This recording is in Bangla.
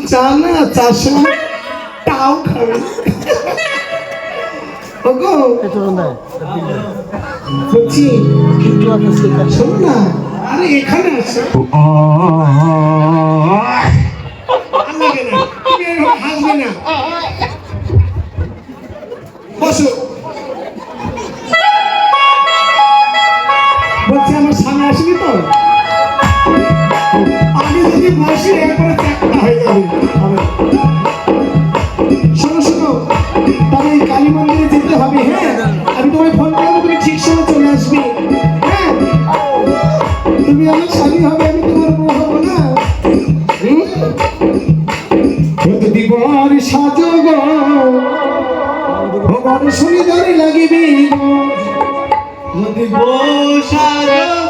চা না চাষা তাও খাবে ওগো বলছি শোনো না আরে এখানে আসো লাগে না তুমি এরকম হাসবে না বসো বলছি আমার সামনে আসবি তো আমি যদি বসি একবারে চাকটা হয়ে যাবে শোনো শোনো তবে এই কালী মন্দিরে যেতে হবে হ্যাঁ আমি তোমায় ফোন করবো তুমি ঠিক সময় চলে আসবে হ্যাঁ তুমি আমার স্বামী হবে আমি তোমার বউ হবো না দিবার সাজগ ভগবান শুনি ধরে লাগিবি যদি বউ সাজগ